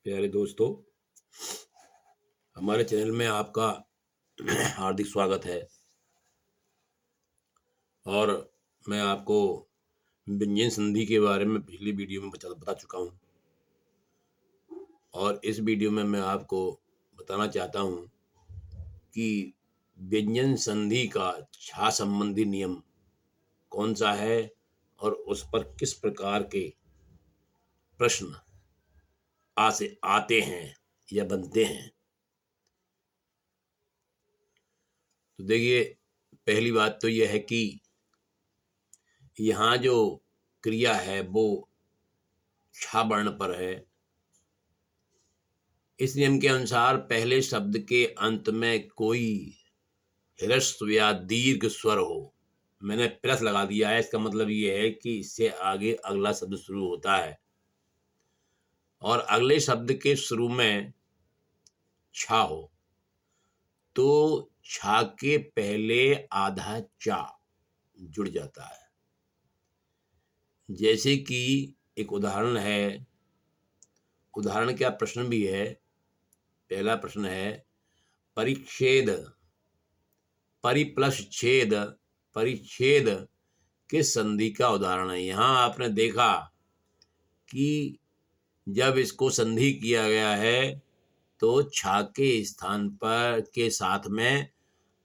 प्यारे दोस्तों, हमारे चैनल में आपका हार्दिक स्वागत है। और मैं आपको व्यंजन संधि के बारे में पिछली वीडियो में बता चुका हूँ और इस वीडियो में मैं आपको बताना चाहता हूँ कि व्यंजन संधि का छा संबंधी नियम कौन सा है और उस पर किस प्रकार के प्रश्न आते हैं या बनते हैं। तो देखिए, पहली बात तो यह है कि यहाँ जो क्रिया है वो छा वर्ण पर है। इस नियम के अनुसार पहले शब्द के अंत में कोई ह्रस्व या दीर्घ स्वर हो। मैंने प्लस लगा दिया है, इसका मतलब ये है कि इससे आगे अगला शब्द शुरू होता है और अगले शब्द के शुरू में छा हो तो छा के पहले आधा चा जुड़ जाता है। जैसे कि एक उदाहरण है, उदाहरण क्या प्रश्न भी है। पहला प्रश्न है परिच्छेद, परि प्लस छेद, परिच्छेद किस संधि का उदाहरण है। यहाँ आपने देखा कि जब इसको संधि किया गया है तो छा के स्थान पर के साथ में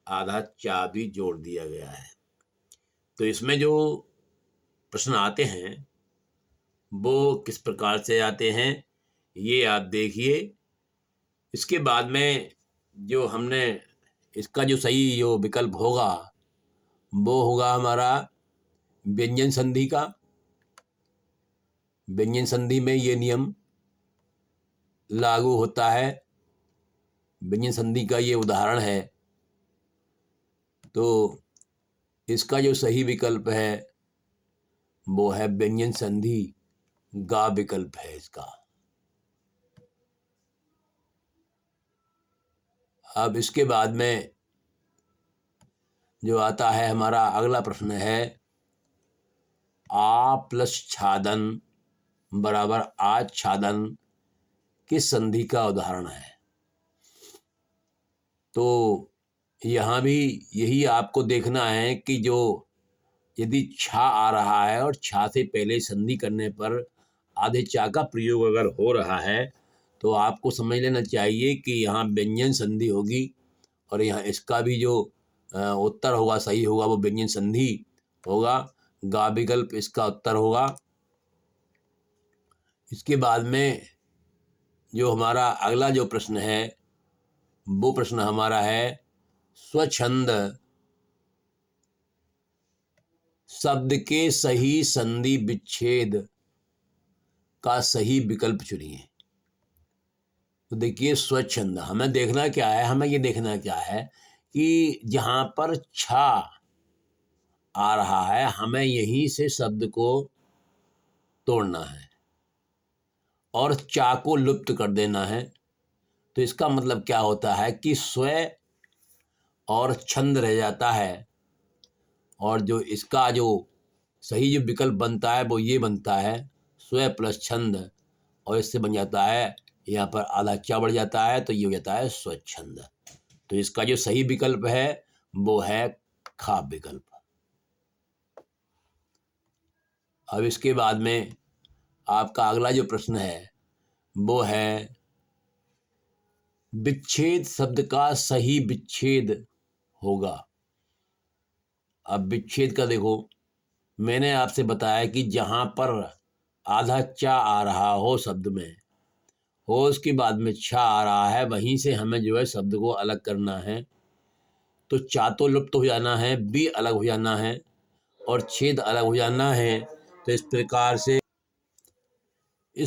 आधा चा भी जोड़ दिया गया है। तो इसमें जो प्रश्न आते हैं वो किस प्रकार से आते हैं ये आप देखिए। इसके बाद में जो हमने इसका जो सही जो विकल्प होगा वो होगा हमारा व्यंजन संधि का। व्यंजन संधि में ये नियम लागू होता है। व्यंजन संधि का ये उदाहरण है। तो इसका जो सही विकल्प है वो है व्यंजन संधि, गा विकल्प है इसका। अब इसके बाद में जो आता है हमारा अगला प्रश्न है आ प्लस छादन बराबर आच्छादन किस संधि का उदाहरण है। तो यहाँ भी यही आपको देखना है कि जो यदि छा आ रहा है और छा से पहले संधि करने पर आधे चा का प्रयोग अगर हो रहा है तो आपको समझ लेना चाहिए कि यहाँ व्यंजन संधि होगी और यहाँ इसका भी जो उत्तर होगा सही होगा वो व्यंजन संधि होगा। गा विकल्प इसका उत्तर होगा। इसके बाद में जो हमारा अगला जो प्रश्न है वो प्रश्न हमारा है स्वच्छंद शब्द के सही संधि विच्छेद का सही विकल्प चुनिए। तो देखिए, स्वच्छंद हमें देखना क्या है, हमें ये देखना क्या है कि जहाँ पर छा आ रहा है हमें यहीं से शब्द को तोड़ना है और चा को लुप्त कर देना है। तो इसका मतलब क्या होता है कि स्व और छंद रह जाता है और जो इसका जो सही जो विकल्प बनता है वो ये बनता है स्व प्लस छंद और इससे बन जाता है यहाँ पर आधा चा बढ़ जाता है तो ये हो जाता है स्वच्छंद। तो इसका जो सही विकल्प है वो है खा विकल्प। अब इसके बाद में आपका अगला जो प्रश्न है वो है विच्छेद शब्द का सही विच्छेद होगा। अब विच्छेद का देखो, मैंने आपसे बताया कि जहाँ पर आधा चा आ रहा हो शब्द में हो उसके बाद में छा आ रहा है वहीं से हमें जो है शब्द को अलग करना है। तो चा तो लुप्त हो जाना है, बी अलग हो जाना है और छेद अलग हो जाना है। तो इस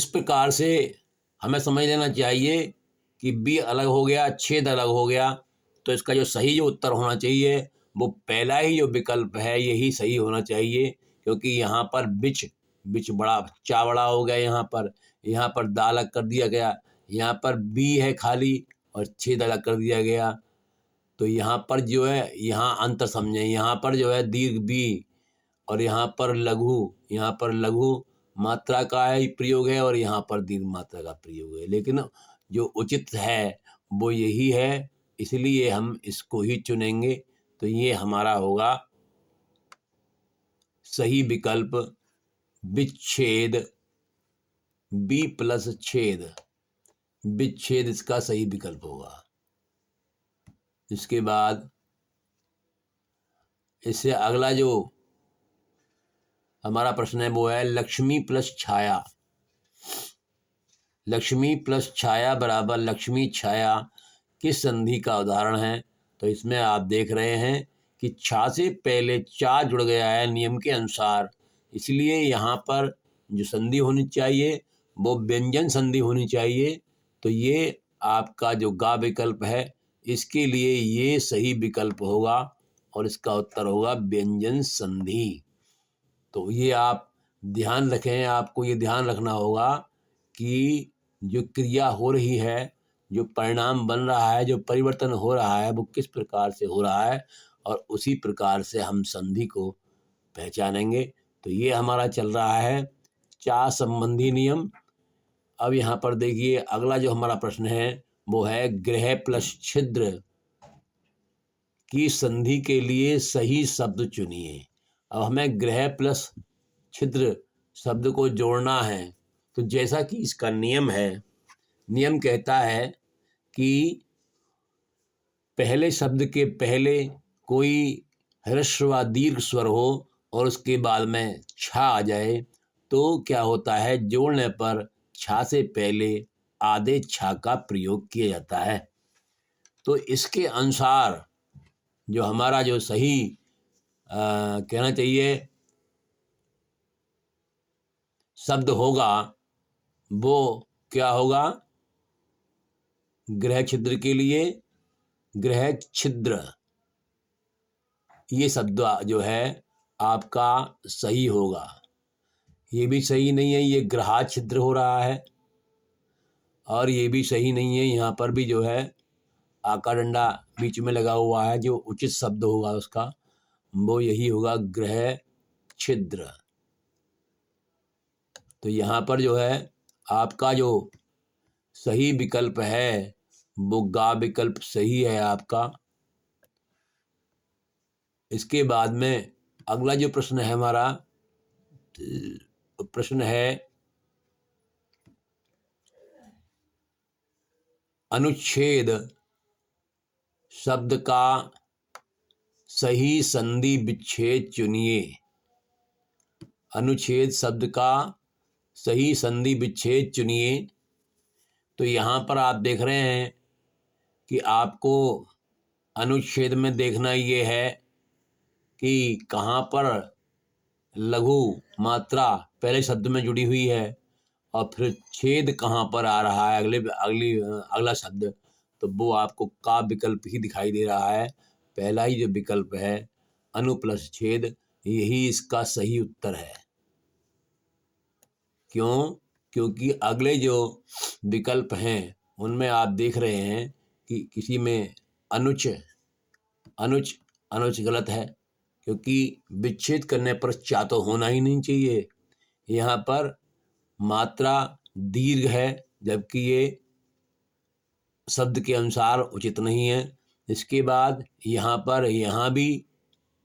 प्रकार से हमें समझ लेना चाहिए कि बी अलग हो गया, छेद अलग हो गया। तो इसका जो सही जो उत्तर होना चाहिए वो पहला ही जो विकल्प है यही सही होना चाहिए, क्योंकि यहाँ पर बिच बिच बड़ा चा बड़ा हो गया, यहाँ पर दा अलग कर दिया गया, यहाँ पर बी है खाली और छेद अलग कर दिया गया। तो यहाँ पर जो है यहाँ अंतर समझें, यहाँ पर जो है दीर्घ बी और यहाँ पर लघु मात्रा का ही प्रयोग है और यहाँ पर दीर्घ मात्रा का प्रयोग है, लेकिन जो उचित है वो यही है, इसलिए हम इसको ही चुनेंगे। तो ये हमारा होगा सही विकल्प विच्छेद, बी प्लस छेद, विच्छेद इसका सही विकल्प होगा। इसके बाद इससे अगला जो हमारा प्रश्न है वो है लक्ष्मी प्लस छाया। लक्ष्मी प्लस छाया बराबर लक्ष्मी छाया किस संधि का उदाहरण है? तो इसमें आप देख रहे हैं कि छा से पहले चा जुड़ गया है नियम के अनुसार, इसलिए यहाँ पर जो संधि होनी चाहिए वो व्यंजन संधि होनी चाहिए। तो ये आपका जो गा विकल्प है इसके लिए ये सही विकल्प होगा और इसका उत्तर होगा व्यंजन संधि। तो ये आप ध्यान रखें, आपको ये ध्यान रखना होगा कि जो क्रिया हो रही है, जो परिणाम बन रहा है, जो परिवर्तन हो रहा है वो किस प्रकार से हो रहा है और उसी प्रकार से हम संधि को पहचानेंगे। तो ये हमारा चल रहा है चा संबंधी नियम। अब यहाँ पर देखिए अगला जो हमारा प्रश्न है वो है ग्रह प्लस छिद्र की संधि के लिए सही शब्द चुनिए। अब हमें ग्रह प्लस छिद्र शब्द को जोड़ना है। तो जैसा कि इसका नियम है, नियम कहता है कि पहले शब्द के पहले कोई ह्रस्व व दीर्घ स्वर हो और उसके बाद में छा आ जाए तो क्या होता है, जोड़ने पर छा से पहले आधे छा का प्रयोग किया जाता है। तो इसके अनुसार जो हमारा जो सही कहना चाहिए शब्द होगा वो क्या होगा, ग्रह छिद्र के लिए ग्रह छिद्र, ये शब्द जो है आपका सही होगा। ये भी सही नहीं है, ये ग्रहा छिद्र हो रहा है और ये भी सही नहीं है। यहाँ पर भी जो है आका डंडा बीच में लगा हुआ है, जो उचित शब्द होगा उसका वो यही होगा ग्रह छिद्र। तो यहाँ पर जो है आपका जो सही विकल्प है वो गा विकल्प सही है आपका। इसके बाद में अगला जो प्रश्न है हमारा, प्रश्न है अनुच्छेद शब्द का सही संधि विच्छेद चुनिए। अनुच्छेद शब्द का सही संधि विच्छेद चुनिए। तो यहाँ पर आप देख रहे हैं कि आपको अनुच्छेद में देखना ये है कि कहाँ पर लघु मात्रा पहले शब्द में जुड़ी हुई है और फिर छेद कहाँ पर आ रहा है अगला शब्द। तो वो आपको का विकल्प ही दिखाई दे रहा है, पहला ही जो विकल्प है अनु प्लस छेद, यही इसका सही उत्तर है। क्यों? क्योंकि अगले जो विकल्प हैं उनमें आप देख रहे हैं कि किसी में अनुच अनुच अनुच गलत है, क्योंकि विच्छेद करने पर चा तो होना ही नहीं चाहिए। यहाँ पर मात्रा दीर्घ है जबकि ये शब्द के अनुसार उचित नहीं है। इसके बाद यहाँ पर यहाँ भी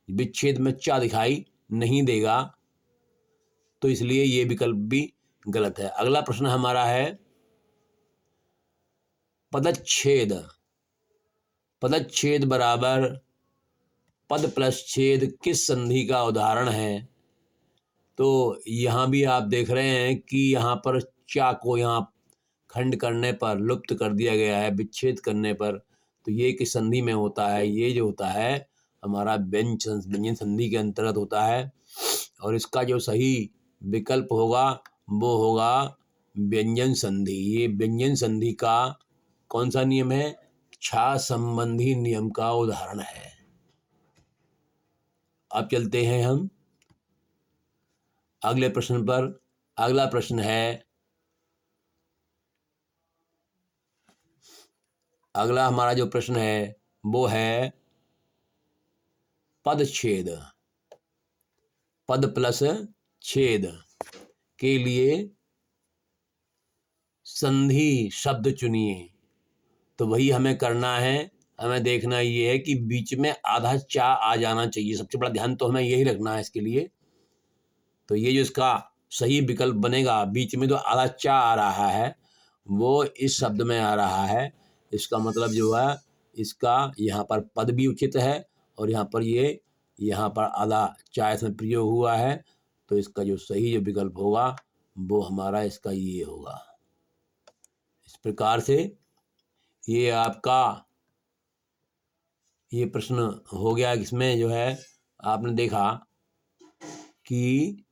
विच्छेद में चा दिखाई नहीं देगा, तो इसलिए ये विकल्प भी गलत है। अगला प्रश्न हमारा है पदच्छेद। पदच्छेद बराबर पद प्लस छेद किस संधि का उदाहरण है? तो यहाँ भी आप देख रहे हैं कि यहाँ पर चा को यहाँ खंड करने पर लुप्त कर दिया गया है, विच्छेद करने पर। तो ये किस संधि में होता है? ये जो होता है हमारा व्यंजन संधि के अंतर्गत होता है और इसका जो सही विकल्प होगा वो होगा व्यंजन संधि। ये व्यंजन संधि का कौन सा नियम है? छा संबंधी नियम का उदाहरण है। अब चलते हैं हम अगले प्रश्न पर। अगला प्रश्न है, अगला हमारा जो प्रश्न है वो है पदच्छेद, पद प्लस छेद के लिए संधि शब्द चुनिए। तो वही हमें करना है। हमें देखना ये है कि बीच में आधा चा आ जाना चाहिए। सबसे बड़ा ध्यान तो हमें यही रखना है इसके लिए। तो ये जो इसका सही विकल्प बनेगा, बीच में जो आधा चा आ रहा है वो इस शब्द में आ रहा है। इसका मतलब जो है इसका यहाँ पर पद भी उचित है और यहाँ पर यहाँ पर आधा चा इसमें प्रयोग हुआ है। तो इसका जो सही जो विकल्प होगा वो हमारा इसका ये होगा। इस प्रकार से ये आपका ये प्रश्न हो गया। इसमें जो है आपने देखा कि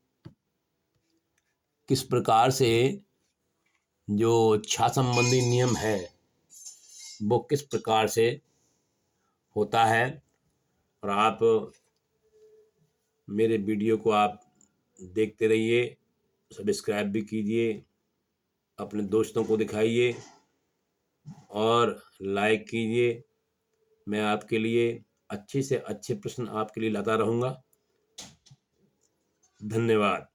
किस प्रकार से जो छा संबंधी नियम है वो किस प्रकार से होता है। और आप मेरे वीडियो को आप देखते रहिए, सब्सक्राइब भी कीजिए, अपने दोस्तों को दिखाइए और लाइक कीजिए। मैं आपके लिए अच्छे से अच्छे प्रश्न आपके लिए लाता रहूँगा। धन्यवाद।